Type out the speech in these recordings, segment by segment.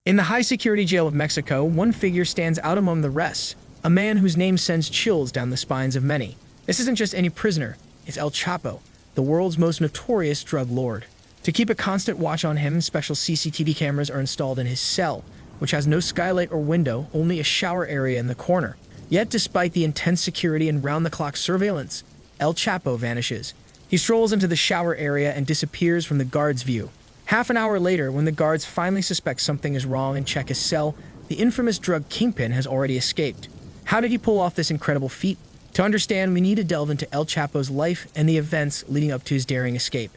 In the high-security jail of Mexico, one figure stands out among the rest, a man whose name sends chills down the spines of many. This isn't just any prisoner, it's El Chapo, the world's most notorious drug lord. To keep a constant watch on him, special CCTV cameras are installed in his cell, which has no skylight or window, only a shower area in the corner. Yet despite the intense security and round-the-clock surveillance, El Chapo vanishes. He strolls into the shower area and disappears from the guard's view. Half an hour later, when the guards finally suspect something is wrong and check his cell, the infamous drug kingpin has already escaped. How did he pull off this incredible feat? To understand, we need to delve into El Chapo's life and the events leading up to his daring escape.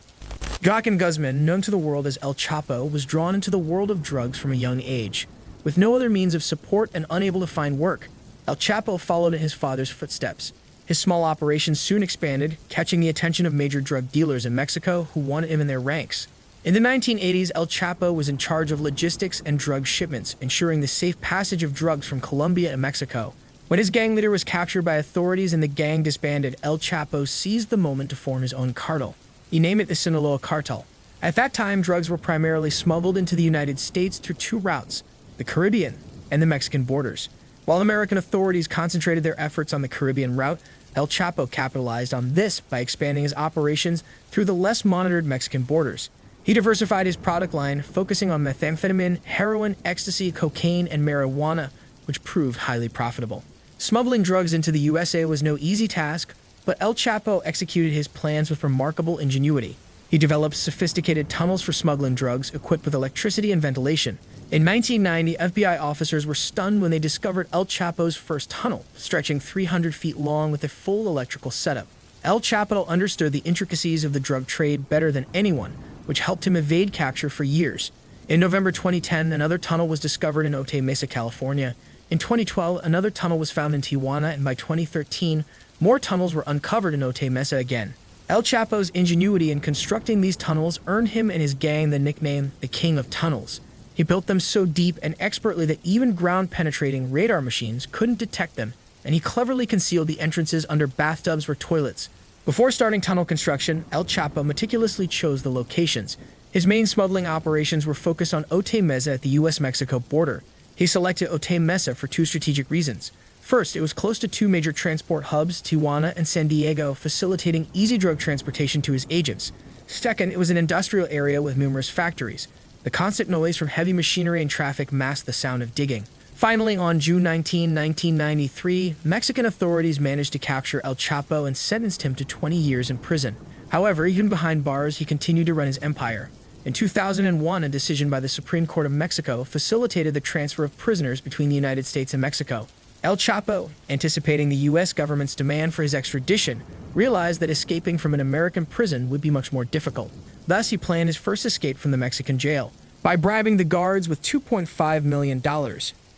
Joaquin Guzman, known to the world as El Chapo, was drawn into the world of drugs from a young age. With no other means of support and unable to find work, El Chapo followed in his father's footsteps. His small operations soon expanded, catching the attention of major drug dealers in Mexico who wanted him in their ranks. In the 1980s, El Chapo was in charge of logistics and drug shipments, ensuring the safe passage of drugs from Colombia to Mexico. When his gang leader was captured by authorities and the gang disbanded, El Chapo seized the moment to form his own cartel. He named it the Sinaloa Cartel. At that time, drugs were primarily smuggled into the United States through two routes, the Caribbean and the Mexican borders. While American authorities concentrated their efforts on the Caribbean route, El Chapo capitalized on this by expanding his operations through the less monitored Mexican borders. He diversified his product line, focusing on methamphetamine, heroin, ecstasy, cocaine, and marijuana, which proved highly profitable. Smuggling drugs into the USA was no easy task, but El Chapo executed his plans with remarkable ingenuity. He developed sophisticated tunnels for smuggling drugs equipped with electricity and ventilation. In 1990, FBI officers were stunned when they discovered El Chapo's first tunnel, stretching 300 feet long with a full electrical setup. El Chapo understood the intricacies of the drug trade better than anyone, which helped him evade capture for years. In November 2010, another tunnel was discovered in Otay Mesa, California. In 2012, another tunnel was found in Tijuana, and by 2013, more tunnels were uncovered in Otay Mesa again. El Chapo's ingenuity in constructing these tunnels earned him and his gang the nickname the King of Tunnels. He built them so deep and expertly that even ground-penetrating radar machines couldn't detect them, and he cleverly concealed the entrances under bathtubs or toilets. Before starting tunnel construction, El Chapo meticulously chose the locations. His main smuggling operations were focused on Otay Mesa at the U.S.-Mexico border. He selected Otay Mesa for two strategic reasons. First, it was close to two major transport hubs, Tijuana and San Diego, facilitating easy drug transportation to his agents. Second, it was an industrial area with numerous factories. The constant noise from heavy machinery and traffic masked the sound of digging. Finally, on June 19, 1993, Mexican authorities managed to capture El Chapo and sentenced him to 20 years in prison. However, even behind bars, he continued to run his empire. In 2001, a decision by the Supreme Court of Mexico facilitated the transfer of prisoners between the United States and Mexico. El Chapo, anticipating the U.S. government's demand for his extradition, realized that escaping from an American prison would be much more difficult. Thus, he planned his first escape from the Mexican jail. By bribing the guards with $2.5 million,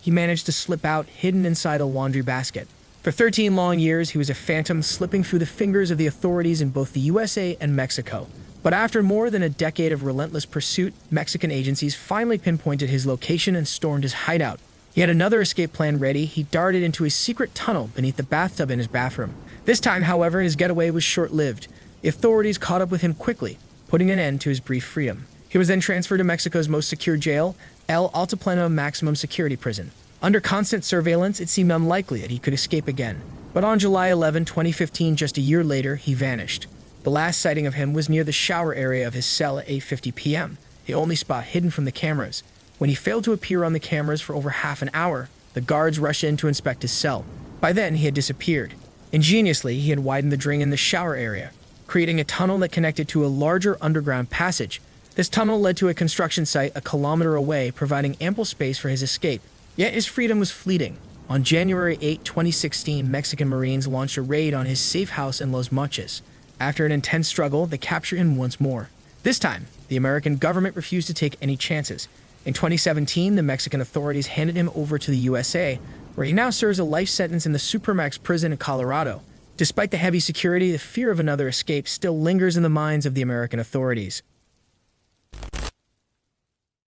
he managed to slip out hidden inside a laundry basket. For 13 long years, he was a phantom slipping through the fingers of the authorities in both the USA and Mexico. But after more than a decade of relentless pursuit, Mexican agencies finally pinpointed his location and stormed his hideout. He had another escape plan ready. He darted into a secret tunnel beneath the bathtub in his bathroom. This time, however, his getaway was short-lived. The authorities caught up with him quickly, putting an end to his brief freedom. He was then transferred to Mexico's most secure jail, El Altiplano Maximum Security Prison. Under constant surveillance, it seemed unlikely that he could escape again. But on July 11, 2015, just a year later, he vanished. The last sighting of him was near the shower area of his cell at 8:50 p.m., the only spot hidden from the cameras. When he failed to appear on the cameras for over half an hour, the guards rushed in to inspect his cell. By then, he had disappeared. Ingeniously, he had widened the drain in the shower area, creating a tunnel that connected to a larger underground passage. This tunnel led to a construction site a kilometer away, providing ample space for his escape. Yet his freedom was fleeting. On January 8, 2016, Mexican Marines launched a raid on his safe house in Los Mochis. After an intense struggle, they captured him once more. This time, the American government refused to take any chances. In 2017, the Mexican authorities handed him over to the USA, where he now serves a life sentence in the Supermax prison in Colorado. Despite the heavy security, the fear of another escape still lingers in the minds of the American authorities.